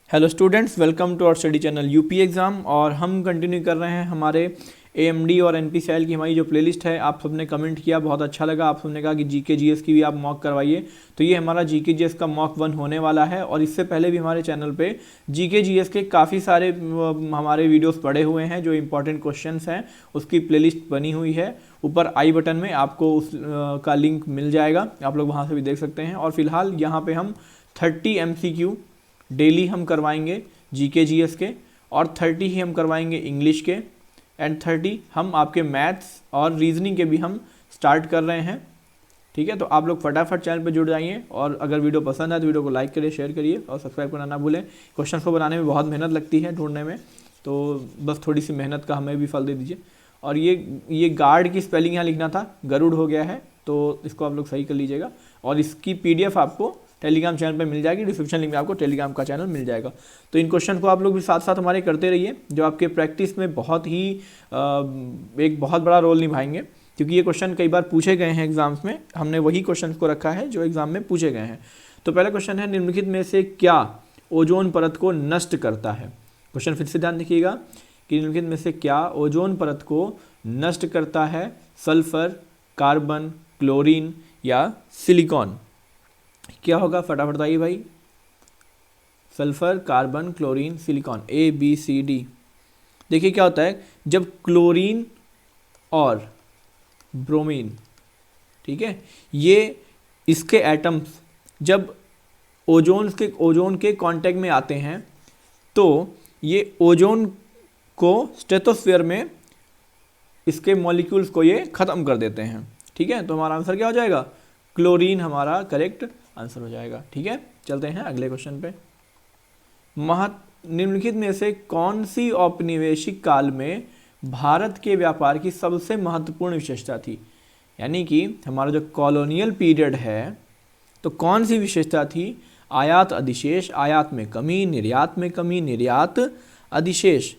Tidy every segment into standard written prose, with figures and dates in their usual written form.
Hello students, welcome to our study channel UP exam. और हम continue कर रहे हैं हमारे एएमडी और एनपीसीएल की हमारी जो प्लेलिस्ट है। आप सबने कमेंट किया, बहुत अच्छा लगा। आप सबने कहा कि जीके जीएस की भी आप मॉक करवाइए। तो ये हमारा जीके जीएस का मॉक 1 होने वाला है। और इससे पहले भी हमारे चैनल पे जीके जीएस के काफ़ी सारे हमारे वीडियोस पड़े हुए हैं, जो इंपॉर्टेंट क्वेश्चंस हैं उसकी प्लेलिस्ट बनी हुई है। ऊपर आई बटन में आपको उस का लिंक मिल जाएगा, आप लोग वहाँ से भी देख सकते हैं। और फिलहाल यहाँ पर हम 30 MCQ डेली हम करवाएंगे जीके जीएस के, और 30 ही हम करवाएंगे इंग्लिश के, एंड 30 हम आपके मैथ्स और रीजनिंग के भी हम स्टार्ट कर रहे हैं। ठीक है, तो आप लोग फटाफट चैनल पर जुड़ जाइए। और अगर वीडियो पसंद आए तो वीडियो को लाइक करिए, शेयर करिए और सब्सक्राइब करना ना भूलें। क्वेश्चन को बनाने में बहुत मेहनत लगती है, ढूंढने में, तो बस थोड़ी सी मेहनत का हमें भी फल दे दीजिए। और ये गार्ड की स्पेलिंग यहाँ लिखना था, गरुड़ हो गया है, तो इसको आप लोग सही कर लीजिएगा। और इसकी PDF आपको टेलीग्राम चैनल पे मिल जाएगी, डिस्क्रिप्शन लिंक में आपको टेलीग्राम का चैनल मिल जाएगा। तो इन क्वेश्चन को आप लोग भी साथ साथ हमारे करते रहिए, जो आपके प्रैक्टिस में बहुत ही एक बहुत बड़ा रोल निभाएंगे। क्योंकि ये क्वेश्चन कई बार पूछे गए हैं एग्जाम्स में, हमने वही क्वेश्चन को रखा है जो एग्जाम में पूछे गए हैं। तो पहला क्वेश्चन है, निम्नलिखित में से क्या ओजोन परत को नष्ट करता है? क्वेश्चन फिर से ध्यान देखिएगा कि निम्नलिखित में से क्या ओजोन परत को नष्ट करता है? सल्फर, कार्बन, क्लोरीन या सिलिकॉन? क्या होगा, फटाफट बताइए भाई। Sulphur, carbon, chlorine, silicon, ABCD। देखिए क्या होता है, जब क्लोरीन और ब्रोमीन, ठीक है, ये इसके एटम्स जब ओजोन के कांटेक्ट में आते हैं, तो ये ओजोन को स्ट्रेटोस्फीयर में इसके मॉलिक्यूल्स को ये ख़त्म कर देते हैं। ठीक है, तो हमारा आंसर क्या हो जाएगा? क्लोरीन हमारा करेक्ट आंसर हो जाएगा। ठीक है, चलते हैं अगले क्वेश्चन पे। निम्नलिखित में से कौन सी औपनिवेशिक काल में भारत के व्यापार की सबसे महत्वपूर्ण विशेषता थी? यानी कि हमारा जो कॉलोनियल पीरियड है, तो कौन सी विशेषता थी? आयात अधिशेष, आयात में कमी, निर्यात में कमी, निर्यात अधिशेष।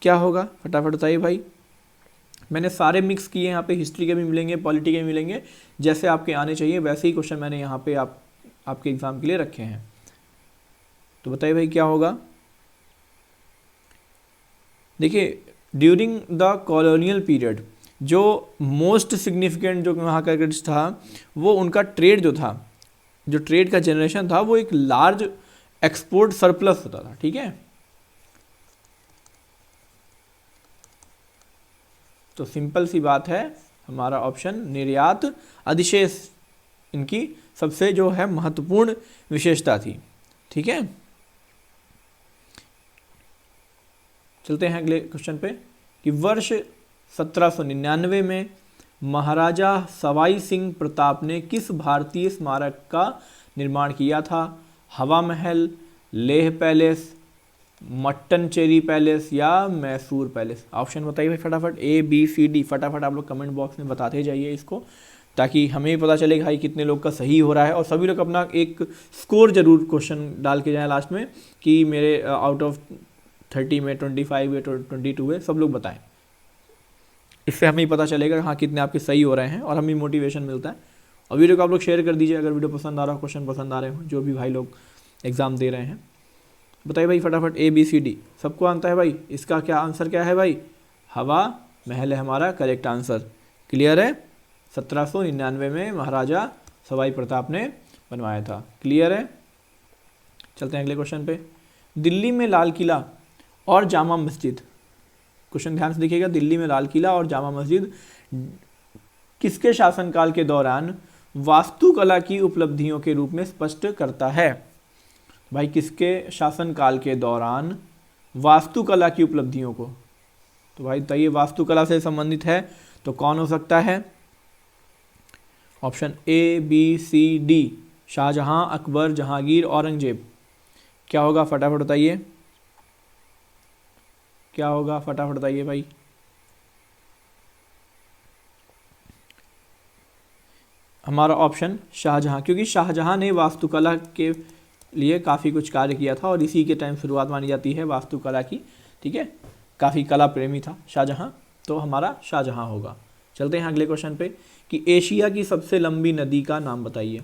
क्या होगा, फटाफट बताइए भाई। मैंने सारे मिक्स किए, यहाँ पे हिस्ट्री के भी मिलेंगे, पॉलिटी के भी मिलेंगे, जैसे आपके आने चाहिए वैसे ही क्वेश्चन मैंने यहाँ पे आपके एग्जाम के लिए रखे हैं। तो बताइए भाई क्या होगा। देखिए, ड्यूरिंग द कॉलोनियल पीरियड जो मोस्ट सिग्निफिकेंट जो वहाँ का था, वो उनका ट्रेड जो था, जो ट्रेड का जनरेशन था, वो एक लार्ज एक्सपोर्ट सरप्लस होता था। ठीक है, तो सिंपल सी बात है, हमारा ऑप्शन निर्यात अधिशेष इनकी सबसे जो है महत्वपूर्ण विशेषता थी। ठीक है, चलते हैं अगले क्वेश्चन पे कि वर्ष 1799 में महाराजा सवाई सिंह प्रताप ने किस भारतीय स्मारक का निर्माण किया था? हवा महल, लेह पैलेस, मट्टनचेरी पैलेस या मैसूर पैलेस? ऑप्शन बताइए भाई फटाफट, ABCD। फटाफट आप लोग कमेंट बॉक्स में बताते जाइए इसको, ताकि हमें भी पता चले भाई कितने लोग का सही हो रहा है। और सभी लोग अपना एक स्कोर जरूर क्वेश्चन डाल के जाएं लास्ट में, कि मेरे आउट ऑफ 30 में 25 या 22 है, सब लोग बताएं। इससे हमें पता चलेगा हाँ कितने आपके सही हो रहे हैं, और हमें मोटिवेशन मिलता है। और वीडियो को आप लोग शेयर कर दीजिए अगर वीडियो पसंद आ रहा हो, क्वेश्चन पसंद आ रहे हो, जो भी भाई लोग एग्ज़ाम दे रहे हैं। बताइए भाई फटाफट, ABCD सबको आता है भाई। इसका क्या आंसर क्या है भाई? हवा महल है हमारा करेक्ट आंसर। क्लियर है, 1799 में महाराजा सवाई प्रताप ने बनवाया था। क्लियर है, चलते हैं अगले क्वेश्चन पे। दिल्ली में लाल किला और जामा मस्जिद, क्वेश्चन ध्यान से देखिएगा, दिल्ली में लाल किला और जामा मस्जिद किसके शासनकाल के दौरान वास्तुकला की उपलब्धियों के रूप में स्पष्ट करता है? भाई किसके शासनकाल के दौरान वास्तुकला की उपलब्धियों को? तो भाई बताइए, वास्तुकला से संबंधित है तो कौन हो सकता है? Option ABCD, Shahjahan, Akbar, Jahangir, Aurangzeb. क्या होगा फटाफट बताइए, क्या होगा फटाफट बताइए भाई। हमारा ऑप्शन शाहजहां, क्योंकि शाहजहां ने वास्तुकला के लिए काफ़ी कुछ कार्य किया था, और इसी के टाइम शुरुआत मानी जाती है वास्तुकला की। ठीक है, काफ़ी कला प्रेमी था शाहजहां, तो हमारा शाहजहां होगा। चलते हैं अगले क्वेश्चन पे कि एशिया की सबसे लंबी नदी का नाम बताइए।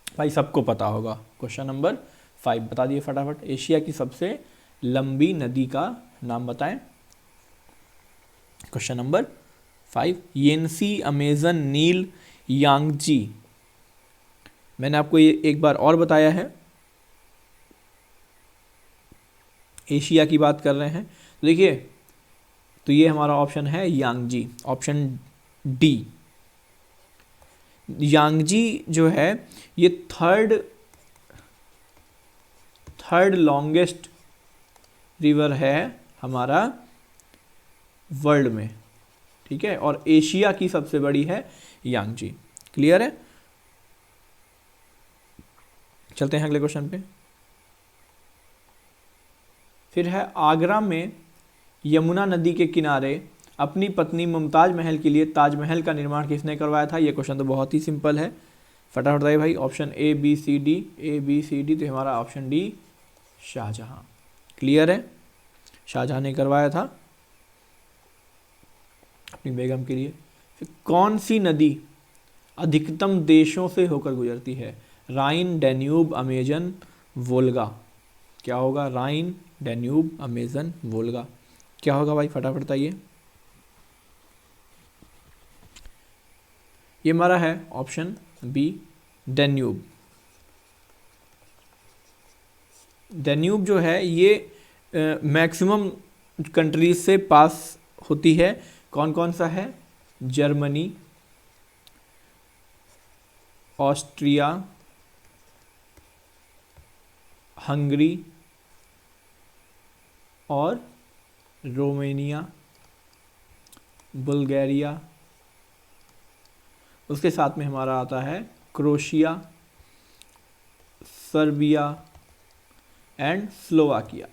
भाई सबको पता होगा, क्वेश्चन नंबर 5 बता दिए फटाफट। एशिया की सबसे लंबी नदी का नाम बताएं। क्वेश्चन नंबर 5, येंसी, अमेजन, नील, यांगजी। मैंने आपको ये एक बार और बताया है, एशिया की बात कर रहे हैं तो देखिए, तो ये हमारा ऑप्शन है यांगजी, ऑप्शन डी। यांगजी जो है ये थर्ड लॉन्गेस्ट रिवर है हमारा वर्ल्ड में, ठीक है, और एशिया की सबसे बड़ी है यांगजी। क्लियर है? चलते हैं अगले क्वेश्चन पे। फिर है, आगरा में यमुना नदी के किनारे अपनी पत्नी मुमताज महल के लिए ताजमहल का निर्माण किसने करवाया था? ये क्वेश्चन तो बहुत ही सिंपल है, फटाफट बताइए भाई। Option A B C D, तो हमारा ऑप्शन डी शाहजहां। क्लियर है? शाहजहां ने करवाया था अपनी बेगम के लिए। फिर कौन सी नदी अधिकतम देशों से होकर गुजरती है? राइन, डैन्यूब, अमेजन, वोल्गा। क्या होगा? राइन, डैन्यूब, अमेजन, वोल्गा। क्या होगा भाई? फटाफट बताइए। ये हमारा है ऑप्शन बी, डैन्यूब। डैन्यूब जो है ये मैक्सिमम कंट्रीज से पास होती है। कौन कौन सा है? जर्मनी, ऑस्ट्रिया, हंगरी और रोमेनिया, बुल्गारिया। उसके साथ में हमारा आता है क्रोशिया, सर्बिया एंड स्लोवाकिया।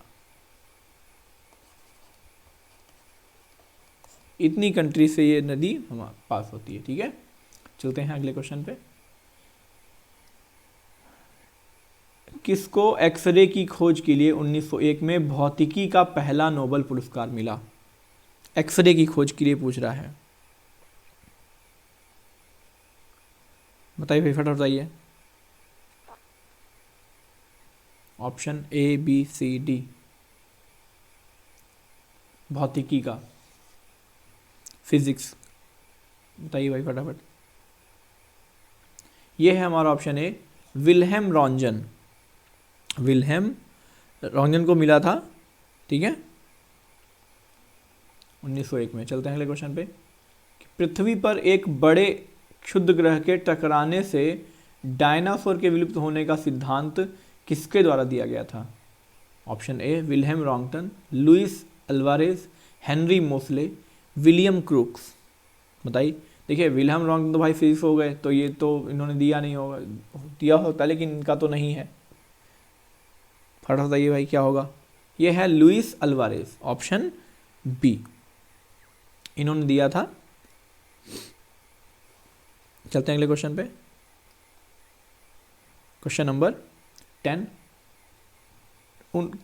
इतनी कंट्री से ये नदी हमारे पास होती है, ठीक है। चलते हैं अगले क्वेश्चन पे। किसको एक्सरे की खोज के लिए 1901 में भौतिकी का पहला नोबेल पुरस्कार मिला? एक्सरे की खोज के लिए पूछ रहा है, बताइए भाई, फटाफट बताइए। Option A B C D, भौतिकी का, फिजिक्स, बताइए भाई फटाफट। ये है हमारा option A, Wilhelm Rontgen. Wilhelm Rontgen को मिला था, ठीक है, 1901 में। चलते हैं अगले क्वेश्चन पे। पृथ्वी पर एक बड़े क्षुद्र ग्रह के टकराने से डायनासोर के विलुप्त होने का सिद्धांत किसके द्वारा दिया गया था? Option A, Wilhelm Roentgen, Louis Alvarez, Henry Moseley, William Crookes. बताइए। देखिए, विल्हेम रॉन्गटन तो भाई फिजिक्स हो गए, तो ये तो इन्होंने दिया नहीं होगा, दिया होता लेकिन इनका तो नहीं है। फटाफट बताइए भाई क्या होगा? ये है लुइस अल्वारेज, ऑप्शन बी, इन्होंने दिया था। चलते हैं अगले क्वेश्चन पे। क्वेश्चन नंबर 10,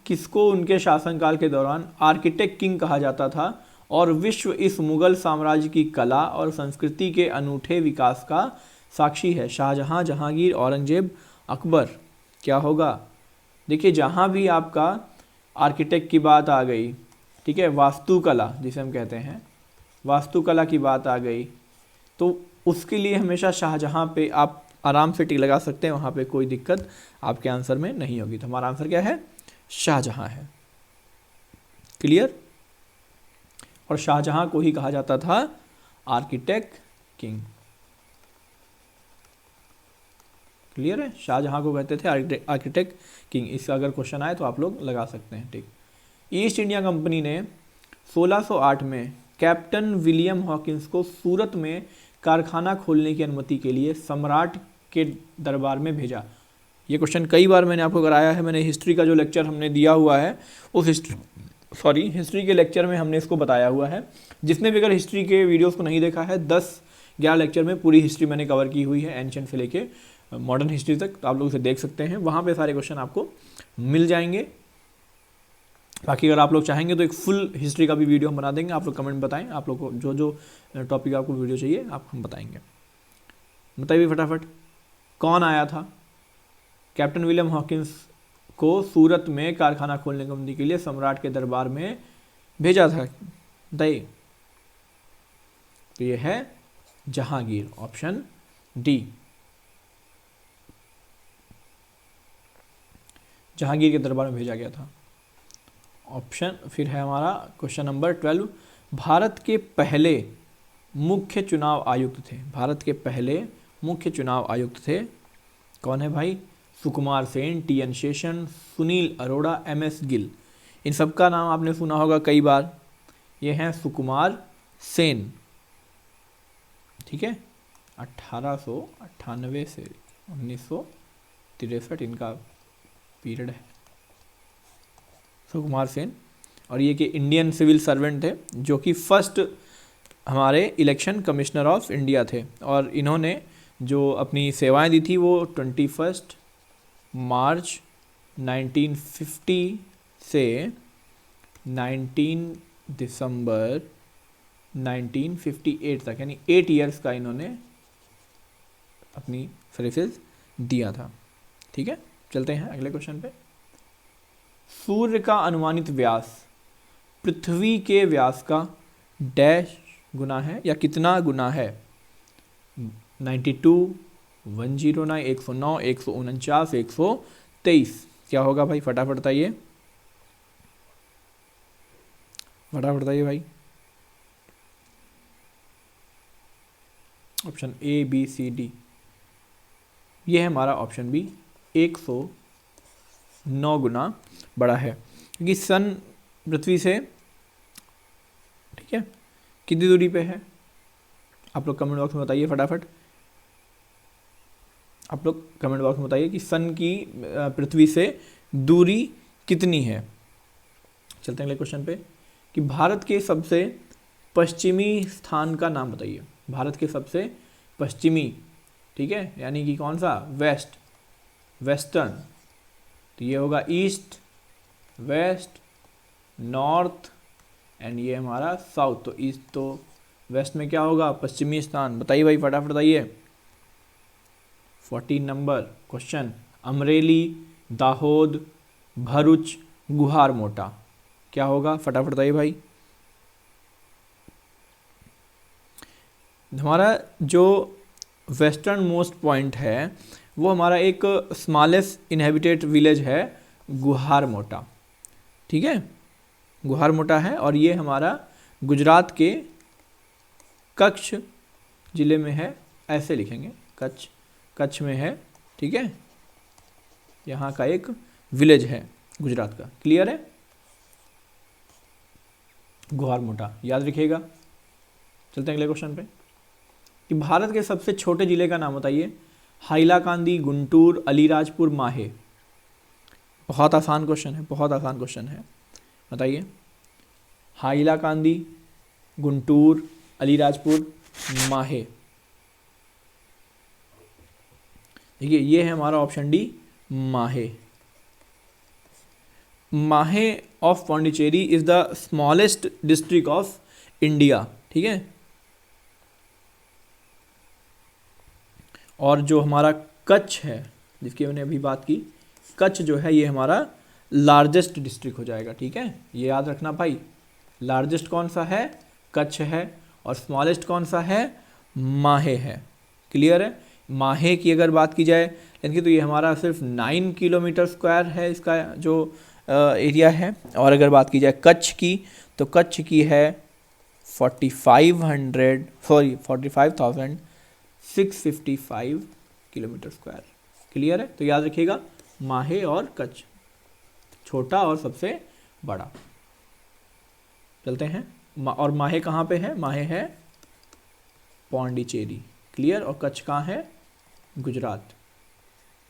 किसको उनके शासनकाल के दौरान आर्किटेक्ट किंग कहा जाता था और विश्व इस मुगल साम्राज्य की कला और संस्कृति के अनूठे विकास का साक्षी है? शाहजहां, जहांगीर, औरंगजेब, अकबर। क्या होगा? देखिए, जहाँ भी आपका आर्किटेक्ट की बात आ गई, ठीक है, वास्तुकला जिसे हम कहते हैं, वास्तुकला की बात आ गई, तो उसके लिए हमेशा शाहजहां पे आप आराम से टिक लगा सकते हैं, वहाँ पे कोई दिक्कत आपके आंसर में नहीं होगी। तो हमारा आंसर क्या है? शाहजहां है। क्लियर? और शाहजहां को ही कहा जाता था आर्किटेक्ट किंग। क्लियर है? शाहजहां को कहते थे आर्किटेक्ट किंग। इसका अगर क्वेश्चन आए तो आप लोग लगा सकते हैं, ठीक। ईस्ट इंडिया कंपनी ने 1608 में कैप्टन विलियम हॉकिंस को सूरत में कारखाना खोलने की अनुमति के लिए सम्राट के दरबार में भेजा। ये क्वेश्चन कई बार मैंने आपको कराया है, मैंने हिस्ट्री का जो लेक्चर हमने दिया हुआ है उस हिस्ट्री के लेक्चर में हमने इसको बताया हुआ है। जिसने भी अगर हिस्ट्री के वीडियोस को नहीं देखा है, 10-11 लेक्चर में पूरी हिस्ट्री मैंने कवर की हुई है, एंशिएंट से लेके मॉडर्न हिस्ट्री तक, तो आप लोग उसे देख सकते हैं, वहाँ पे सारे क्वेश्चन आपको मिल जाएंगे। बाकी अगर आप लोग चाहेंगे तो एक फुल हिस्ट्री का भी वीडियो हम बना देंगे, आप लोग कमेंट बताएं, आप लोग को जो जो टॉपिक आपको वीडियो चाहिए आप हम बताएंगे। बताइए फटाफट, कौन आया था? कैप्टन विलियम हॉकिंस को सूरत में कारखाना खोलने की अनुमति के लिए सम्राट के दरबार में भेजा था? बताइए। तो ये है जहांगीर, ऑप्शन डी, जहांगीर के दरबार में भेजा गया था। ऑप्शन फिर है हमारा क्वेश्चन नंबर 12, भारत के पहले मुख्य चुनाव आयुक्त थे। भारत के पहले मुख्य चुनाव आयुक्त थे, कौन है भाई? सुकुमार सेन, टी.एन. शेषन, सुनील अरोड़ा, एम.एस. गिल। इन सब का नाम आपने सुना होगा कई बार। ये हैं सुकुमार सेन, ठीक है, 1898 से 1963 इनका पीरियड है, सुकुमार सेन। और ये कि इंडियन सिविल सर्वेंट थे, जो कि फर्स्ट हमारे इलेक्शन कमिश्नर ऑफ इंडिया थे। और इन्होंने जो अपनी सेवाएं दी थी वो 21 मार्च 1950 से 19 दिसंबर 1958 तक, यानी 8 ईयर्स का इन्होंने अपनी सर्विसेज दिया था। ठीक है, चलते हैं अगले क्वेश्चन पे। सूर्य का अनुमानित व्यास पृथ्वी के व्यास का डैश गुना है या कितना गुना है? 92, 109, 109, 149, 123। क्या होगा भाई? फटाफट बताइए, फटाफट बताइए भाई। Option A, B, C, D. ये है हमारा ऑप्शन बी, 109 गुना बड़ा है, क्योंकि सन पृथ्वी से, ठीक है, कितनी दूरी पे है? आप लोग कमेंट बॉक्स में बताइए फटाफट। आप लोग कमेंट बॉक्स में बताइए कि सन की पृथ्वी से दूरी कितनी है। चलते हैं अगले क्वेश्चन पे कि भारत के सबसे पश्चिमी स्थान का नाम बताइए। भारत के सबसे पश्चिमी, ठीक है, यानी कि कौन सा? West, western. तो ये होगा ईस्ट, वेस्ट, नॉर्थ एंड ये हमारा साउथ। तो ईस्ट तो वेस्ट में क्या होगा? पश्चिमी स्थान। बताइए भाई, फटाफट बताइए। 14 नंबर क्वेश्चन, अमरेली, दाहोद, भरूच, गुहार मोटा, क्या होगा? फटाफट बताइए भाई। हमारा जो वेस्टर्न मोस्ट पॉइंट है वो हमारा एक स्मॉलेस्ट इनहेबिटेड विलेज है गुहार मोटा, ठीक है, गुहार मोटा है। और ये हमारा गुजरात के कच्छ जिले में है, ऐसे लिखेंगे, कच्छ, कच्छ में है, ठीक है, यहाँ का एक विलेज है गुजरात का। क्लियर है? गुहार मोटा याद रखिएगा। चलते हैं अगले क्वेश्चन पे कि भारत के सबसे छोटे जिले का नाम बताइए। हाइलाकांदी, गुंटूर, अलीराजपुर, माहे। बहुत आसान क्वेश्चन है, बहुत आसान क्वेश्चन है, बताइए। हाइलाकांदी, गुंटूर, अलीराजपुर, माहे। देखिए ये है हमारा ऑप्शन डी, माहे। माहे of Pondicherry is the smallest district of India, ठीक है। और जो हमारा कच्छ है, जिसकी मैंने अभी बात की, कच्छ जो है ये हमारा लार्जेस्ट डिस्ट्रिक्ट हो जाएगा, ठीक है, ये याद रखना भाई। लार्जेस्ट कौन सा है? कच्छ है। और स्मॉलेस्ट कौन सा है? माहे है। क्लियर है? माहे की अगर बात की जाए यानी तो ये हमारा सिर्फ 9 किलोमीटर स्क्वायर है इसका जो एरिया है। और अगर बात की जाए कच्छ की तो कच्छ की है 45,655 किलोमीटर स्क्वायर। क्लियर है? तो याद रखिएगा माहे और कच्छ, छोटा और सबसे बड़ा। चलते हैं, और माहे कहाँ पे है? माहे है पौंडीचेरी। क्लियर? और कच्छ कहाँ है? गुजरात।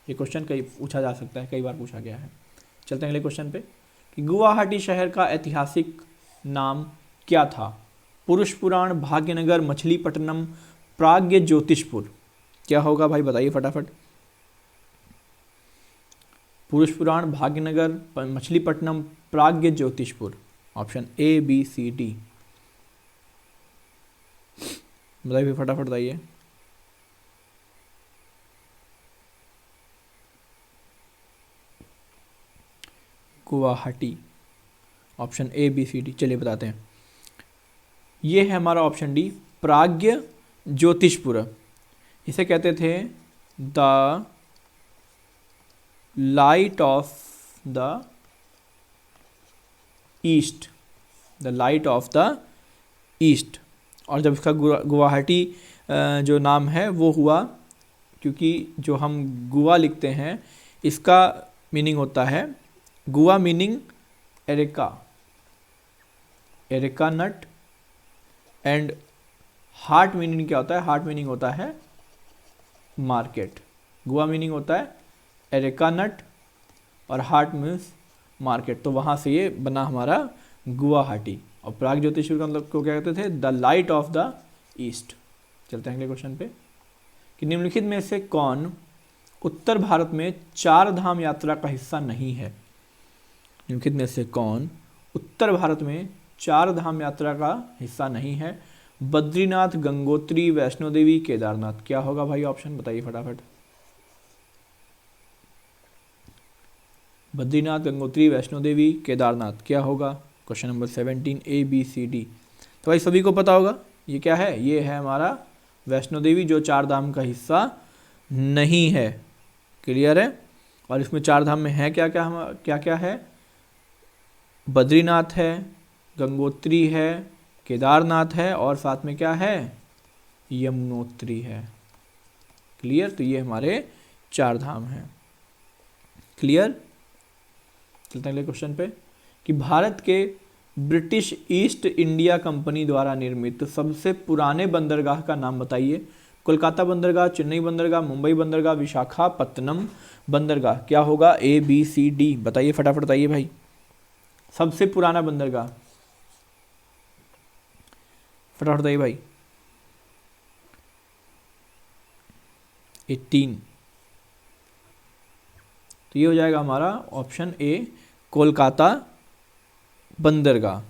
ये क्वेश्चन कई पूछा जा सकता है, कई बार पूछा गया है। चलते हैं अगले क्वेश्चन पे कि गुवाहाटी शहर का ऐतिहासिक नाम क्या था? पुरुष पुराण, भाग्यनगर, मछलीपट्टनम, प्राग्ञ ज्योतिषपुर। क्या होगा भाई? बताइए फटाफट। Purushpuram, Bhagyanagar, Machilipatnam, Pragjyotishpur. Option A, B, C, D. बताइए फटाफट बताइए। Guwahati. Option A B C D, चलिए बताते हैं। ये है हमारा ऑप्शन डी, प्राग्ञ ज्योतिषपुर। इसे कहते थे the light of the east, the light of the east. और जब इसका गुवाहाटी जो नाम है वो हुआ क्योंकि जो हम गुवा लिखते हैं इसका मीनिंग होता है, गुवा meaning areca, areca nut, and heart meaning क्या होता है, हार्ट मीनिंग होता है मार्केट। गुवा मीनिंग होता है एरेका नट और हार्ट मीन्स मार्केट, तो वहाँ से ये बना हमारा गुवाहाटी। और प्राग ज्योतिषपुर का मतलब को क्या कहते थे, the light of the east. चलते हैं अगले क्वेश्चन पे कि निम्नलिखित में से कौन उत्तर भारत में चार धाम यात्रा का हिस्सा नहीं है। निम्नलिखित में से कौन उत्तर भारत में चार धाम यात्रा का हिस्सा नहीं है। बद्रीनाथ, गंगोत्री, वैष्णो देवी, केदारनाथ। क्या होगा भाई ऑप्शन बताइए फटाफट। बद्रीनाथ, गंगोत्री, वैष्णो देवी, केदारनाथ, क्या होगा। Question number 17 A B C D. तो भाई सभी को पता होगा ये क्या है, ये है हमारा वैष्णो देवी जो चार धाम का हिस्सा नहीं है। क्लियर है। और इसमें चार धाम में है क्या क्या है, बद्रीनाथ है, गंगोत्री है, केदारनाथ है और साथ में क्या है, यमुनोत्री है। क्लियर। तो ये हमारे चार धाम हैं। क्लियर। चलते हैं अगले क्वेश्चन पे कि भारत के ब्रिटिश ईस्ट इंडिया कंपनी द्वारा निर्मित सबसे पुराने बंदरगाह का नाम बताइए। कोलकाता बंदरगाह, चेन्नई बंदरगाह, मुंबई बंदरगाह, विशाखापत्तनम बंदरगाह। क्या होगा, ए बी सी डी, बताइए फटाफट बताइए भाई। सबसे पुराना बंदरगाह फटाफट बताइए भाई। 18। तो ये हो जाएगा हमारा ऑप्शन ए, कोलकाता बंदरगाह।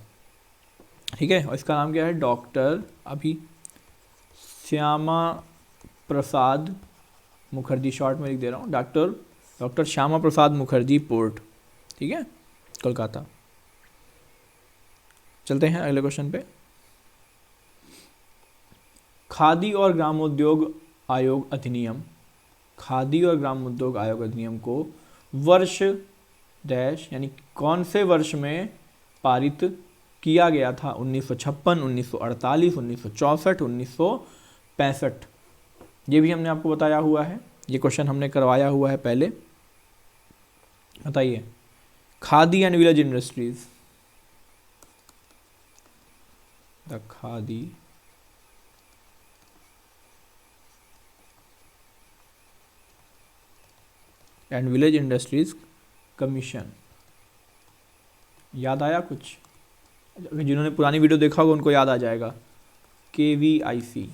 ठीक है। और इसका नाम क्या है, डॉक्टर अभी श्यामा प्रसाद मुखर्जी, शॉर्ट में लिख दे रहा हूँ, डॉक्टर श्यामा प्रसाद मुखर्जी पोर्ट। ठीक है, कोलकाता। चलते हैं अगले क्वेश्चन पे। खादी और ग्रामोद्योग आयोग अधिनियम, खादी और ग्रामोद्योग आयोग अधिनियम को वर्ष डैश यानी कौन से वर्ष में पारित किया गया था। 1956, 1948, 1964, 1965। ये भी हमने आपको बताया हुआ है, ये क्वेश्चन हमने करवाया हुआ है पहले। बताइए। Khadi and village industries, the khadi and village industries commission. याद आया कुछ? जिन्होंने पुरानी वीडियो देखा होगा उनको याद आ जाएगा। KVIC,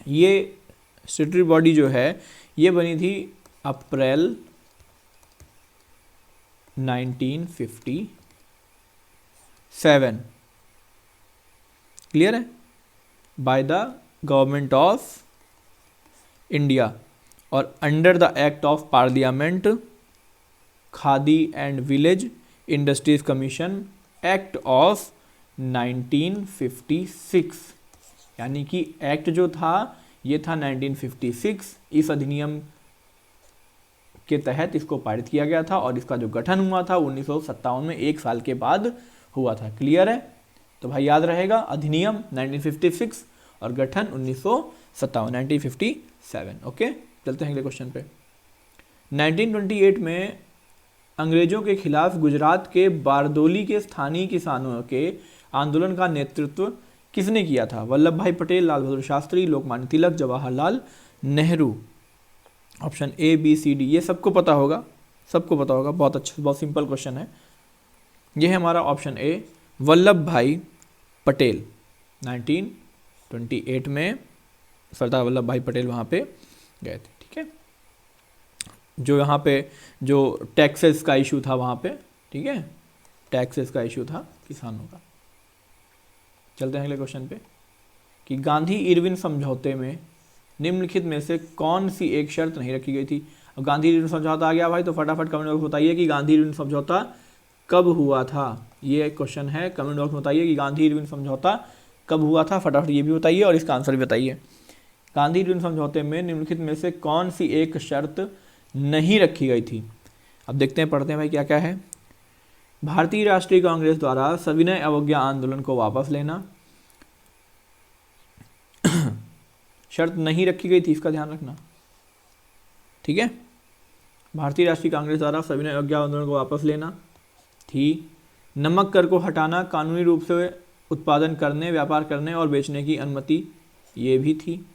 ये स्टैट्यूटरी बॉडी जो है ये बनी थी अप्रैल 1957। क्लियर है। By the government of India और under the act of parliament, Khadi and village industries commission act of 1956। यानी कि एक्ट जो था ये था 1956। इस अधिनियम के तहत इसको पारित किया गया था और इसका जो गठन हुआ था 1957 में, 1 साल के बाद हुआ था। क्लियर है। तो भाई याद रहेगा, अधिनियम 1956 और गठन 1957, 1957। ओके। चलते हैं अगले क्वेश्चन पे। 1928 में अंग्रेजों के खिलाफ गुजरात के बारदोली के स्थानीय किसानों के आंदोलन का नेतृत्व किसने किया था। Vallabhbhai Patel, Lal Bahadur Shastri, Lokmanya Tilak, Jawaharlal Nehru. Option A B C D, ये सबको पता होगा, सबको पता होगा। बहुत अच्छा, बहुत सिंपल क्वेश्चन है। ये है हमारा ऑप्शन ए, वल्लभ भाई पटेल। 1928 में सरदार वल्लभ भाई पटेल वहाँ पे गए थे। ठीक है। जो यहाँ पे जो टैक्सेस का इशू था वहाँ पे, ठीक है, टैक्सेस का इशू था किसानों का। चलते हैं अगले क्वेश्चन पे कि गांधी इरविन समझौते में निम्नलिखित में से कौन सी एक शर्त नहीं रखी गई थी। अब गांधी ऋण समझौता आ गया भाई, तो फटाफट कमेंट बॉक्स में बताइए कि गांधी ऋण समझौता कब हुआ था। ये एक क्वेश्चन है, कमेंट बॉक्स में बताइए कि गांधी ऋण समझौता कब हुआ था, फटाफट ये भी बताइए और इसका आंसर भी बताइए। गांधी ऋण समझौते में निम्नलिखित में से कौन सी एक शर्त नहीं रखी गई थी। अब देखते हैं, पढ़ते हैं भाई क्या क्या है। भारतीय राष्ट्रीय कांग्रेस द्वारा सविनय अवज्ञा आंदोलन को वापस लेना, शर्त नहीं रखी गई थी, इसका ध्यान रखना, ठीक है। भारतीय राष्ट्रीय कांग्रेस द्वारा सविनय अवज्ञा आंदोलन को वापस लेना थी। नमक कर को हटाना, कानूनी रूप से उत्पादन करने, व्यापार करने और बेचने की अनुमति, ये भी थी।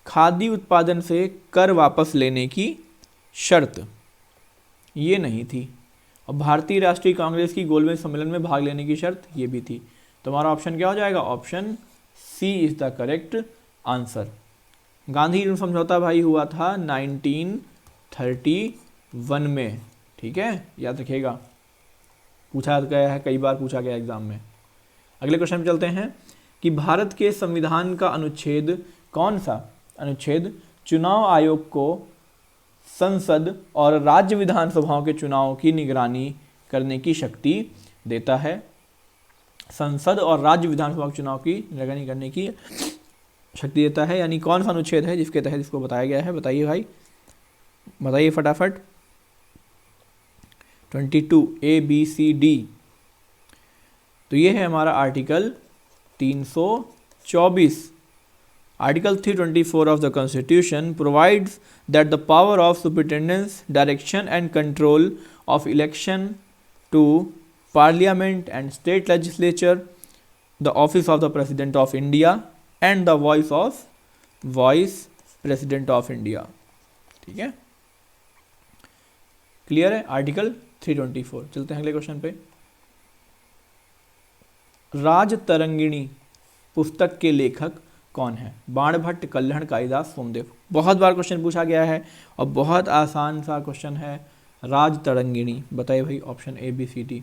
खाद्य उत्पादन से कर वापस लेने की शर्त, ये नहीं थी। और भारतीय राष्ट्रीय कांग्रेस की गोलमेज सम्मेलन में भाग लेने की शर्त, ये भी थी। तो हमारा ऑप्शन क्या हो जाएगा, option C is the correct answer. Gandhi ऋण समझौता भाई हुआ था 1931 में, ठीक है, याद रखिएगा, पूछा गया है, कई बार पूछा गया एग्जाम में। अगले क्वेश्चन में चलते हैं कि भारत के संविधान का अनुच्छेद कौन सा अनुच्छेद चुनाव आयोग को संसद और राज्य विधानसभाओं के चुनाव की निगरानी करने की शक्ति देता है। संसद और राज्य विधानसभा के चुनाव की निगरानी करने की शक्ति देता है, यानी कौन सा अनुच्छेद है जिसके तहत इसको बताया गया है, बताइए भाई, बताइए फटाफट। 22 ABCD, तो ये है हमारा article 324। Article 324 of the Constitution provides that the power of superintendence, direction and control of election to Parliament and state legislature, the office of the President of India and the voice of Vice President of India, ठीक है, clear है। Article 324। चलते हैं अगले question पे। राज तरंगिणी पुस्तक के लेखक कौन है। बाणभट्ट, कल्हण, कालिदास, सोमदेव। बहुत बार क्वेश्चन पूछा गया है और बहुत आसान सा क्वेश्चन है। राज तरंगिणी, बताइए भाई, ऑप्शन ABCD।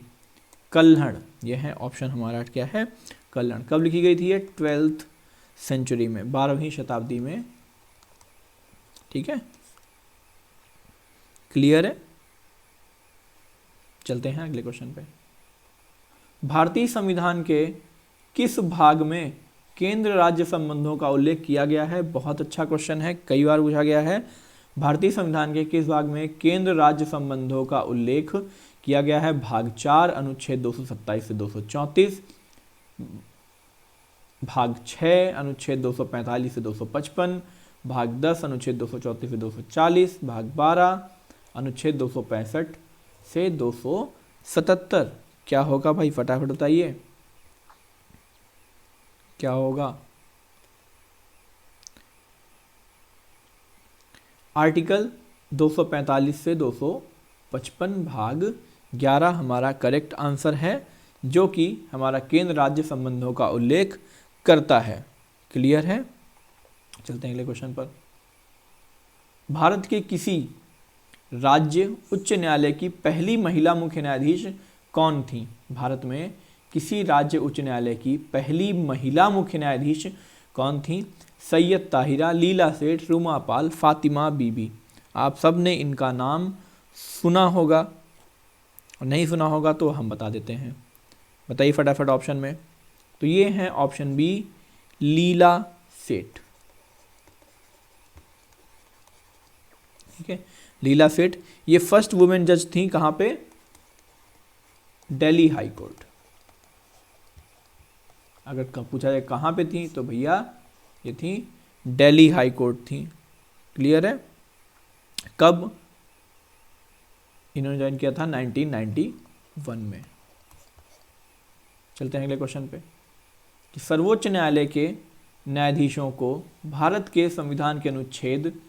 कल्हण, यह है ऑप्शन हमारा क्या है, कल्हण। कब लिखी गई थी ये, 12th सेंचुरी में, 12वीं शताब्दी में, ठीक है, क्लियर है। चलते हैं अगले क्वेश्चन पे। भारतीय संविधान के किस भाग में केंद्र राज्य संबंधों का उल्लेख किया गया है। बहुत अच्छा क्वेश्चन है, कई बार पूछा गया है। भारतीय संविधान के किस भाग में केंद्र राज्य संबंधों का उल्लेख किया गया है। भाग 4 अनुच्छेद 227 से 234, भाग 6 अनुच्छेद 245 से 255, भाग 10 अनुच्छेद 234 से 240, भाग 12 अनुच्छेद 265 से 277। क्या होगा भाई, फटाफट बताइए क्या होगा। आर्टिकल 245 से 255 भाग 11 हमारा करेक्ट आंसर है, जो कि हमारा केंद्र राज्य संबंधों का उल्लेख करता है। क्लियर है। चलते हैं अगले क्वेश्चन पर। भारत के किसी राज्य उच्च न्यायालय की पहली महिला मुख्य न्यायाधीश कौन थी। भारत में किसी राज्य उच्च न्यायालय की पहली महिला मुख्य न्यायाधीश कौन थी। सैयद ताहिरा, लीला सेठ, रूमा पाल, फातिमा बीबी। आप सब ने इनका नाम सुना होगा और नहीं सुना होगा तो हम बता देते हैं, बताइए फटाफट ऑप्शन में। तो ये हैं ऑप्शन बी, लीला सेठ, ठीक है, लीला सेठ। ये फर्स्ट वुमेन जज थी, कहाँ पे, दिल्ली हाई कोर्ट। अगर पूछा जाए कहाँ पे थी तो भैया ये थी दिल्ली हाई कोर्ट थी। क्लियर है। कब इन्होंने ज्वाइन किया था, 1991 में। चलते हैं अगले क्वेश्चन पे कि सर्वोच्च न्यायालय के न्यायाधीशों को भारत के संविधान के अनुच्छेद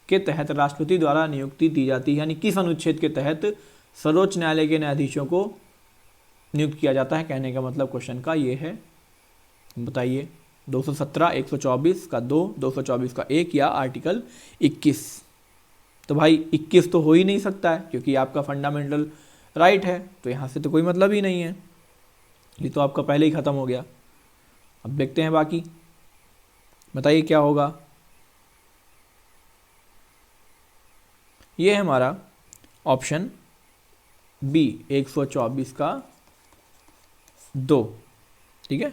के तहत राष्ट्रपति द्वारा नियुक्ति दी जाती है। यानी किस अनुच्छेद के तहत सर्वोच्च न्यायालय के न्यायाधीशों को नियुक्त किया जाता है। कहने का मतलब क्वेश्चन का ये है, बताइए। 217, 124 का 2, 224 का 1 या आर्टिकल 21। तो भाई 21 तो हो ही नहीं सकता है क्योंकि आपका फंडामेंटल राइट है, तो यहाँ से तो कोई मतलब ही नहीं है, ये तो आपका पहले ही ख़त्म हो गया। अब देखते हैं बाकी, बताइए क्या होगा। ये है हमारा ऑप्शन बी 124 का 2। ठीक है,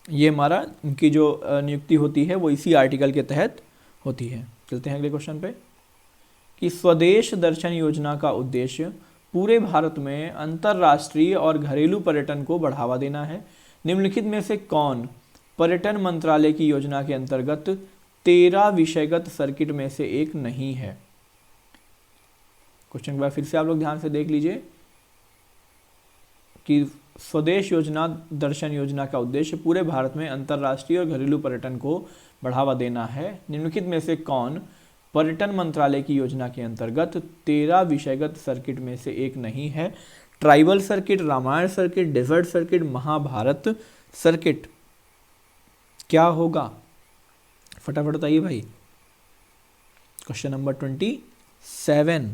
ये हमारा इनकी जो नियुक्ति होती है वो इसी आर्टिकल के तहत होती है। चलते हैं अगले क्वेश्चन पे कि स्वदेश दर्शन योजना का उद्देश्य पूरे भारत में अंतर्राष्ट्रीय और घरेलू पर्यटन को बढ़ावा देना है। निम्नलिखित में से कौन पर्यटन मंत्रालय की योजना के अंतर्गत 13 विषयगत सर्किट में से एक नहीं है? क्वेश्चन के बाद फिर से आप लोग ध्यान से देख लीजिए कि स्वदेश योजना दर्शन योजना का उद्देश्य पूरे भारत में अंतर्राष्ट्रीय और घरेलू पर्यटन को बढ़ावा देना है। निम्नलिखित में से कौन पर्यटन मंत्रालय की योजना के अंतर्गत 13 विषयगत सर्किट में से एक नहीं है? Tribal circuit, Ramayana circuit, desert circuit, Mahabharata circuit. क्या होगा? फटाफट बताइए भाई। Question number 27।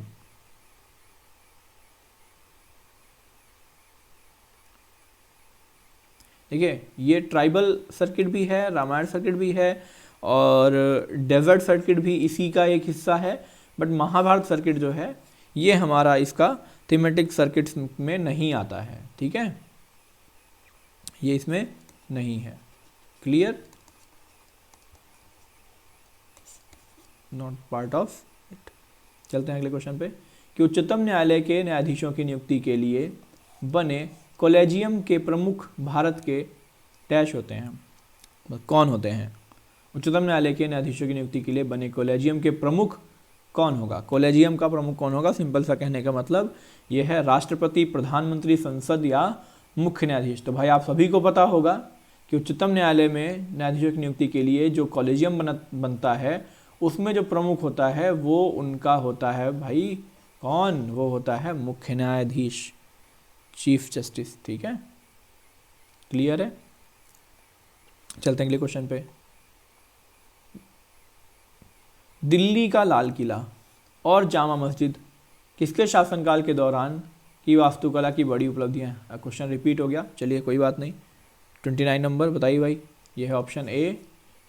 देखिए, ये ट्राइबल सर्किट भी है, रामायण सर्किट भी है और डेजर्ट सर्किट भी इसी का एक हिस्सा है, बट महाभारत सर्किट जो है ये हमारा इसका थीमेटिक सर्किट्स में नहीं आता है। ठीक है, ये इसमें नहीं है। Clear? Not part of it. चलते हैं अगले क्वेश्चन पे कि उच्चतम न्यायालय के न्यायाधीशों की नियुक्ति के लिए बने कॉलेजियम के प्रमुख भारत के डैश होते हैं। कौन होते हैं? उच्चतम न्यायालय के न्यायाधीशों की नियुक्ति के लिए बने कॉलेजियम के प्रमुख कौन होगा? कॉलेजियम का प्रमुख कौन होगा? सिंपल सा कहने का मतलब ये है राष्ट्रपति, प्रधानमंत्री, संसद या मुख्य न्यायाधीश। तो भाई आप सभी को पता होगा कि उच्चतम न्यायालय में न्यायाधीशों की नियुक्ति के लिए जो कॉलेजियम बनता है उसमें जो प्रमुख होता है वो उनका होता है भाई कौन? वो होता है मुख्य न्यायाधीश, चीफ जस्टिस। ठीक है, क्लियर है? चलते हैं अगले क्वेश्चन पे। दिल्ली का लाल किला और जामा मस्जिद किसके शासनकाल के दौरान की वास्तुकला की बड़ी उपलब्धियां हैं? क्वेश्चन रिपीट हो गया, चलिए कोई बात नहीं। 29 नंबर बताइए भाई। ये है ऑप्शन ए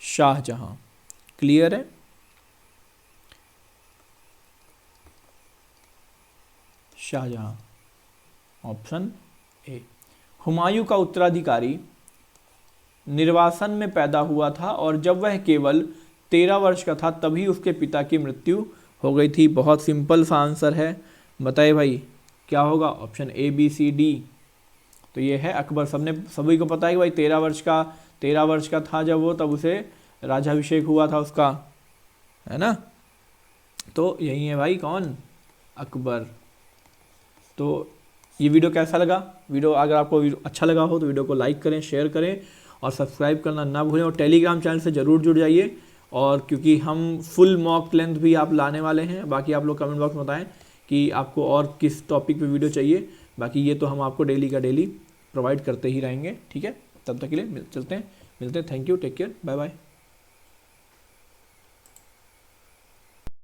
शाहजहां। क्लियर है? Shahjahan, option A. हुमायूं का उत्तराधिकारी निर्वासन में पैदा हुआ था और जब वह केवल 13 वर्ष का था तभी उसके पिता की मृत्यु हो गई थी। बहुत सिंपल सा आंसर है, बताइए भाई क्या होगा? Option A, B, C, D. तो ये है अकबर। सभी को पता है कि भाई 13 वर्ष का था जब वो, तब उसे राजाभिषेक हुआ था उसका, है ना? तो यही है भाई कौन? अकबर। तो ये वीडियो कैसा लगा? वीडियो अगर आपको अच्छा लगा हो तो वीडियो को लाइक करें, शेयर करें और सब्सक्राइब करना ना भूलें और टेलीग्राम चैनल से ज़रूर जुड़ जाइए। और क्योंकि हम फुल मॉक लेंथ भी आप लाने वाले हैं, बाकी आप लोग कमेंट बॉक्स में बताएं कि आपको और किस टॉपिक पे वीडियो चाहिए। बाकी ये तो हम आपको डेली का डेली प्रोवाइड करते ही रहेंगे। ठीक है, तब तक के लिए मिलते हैं। Thank you, take care, bye bye.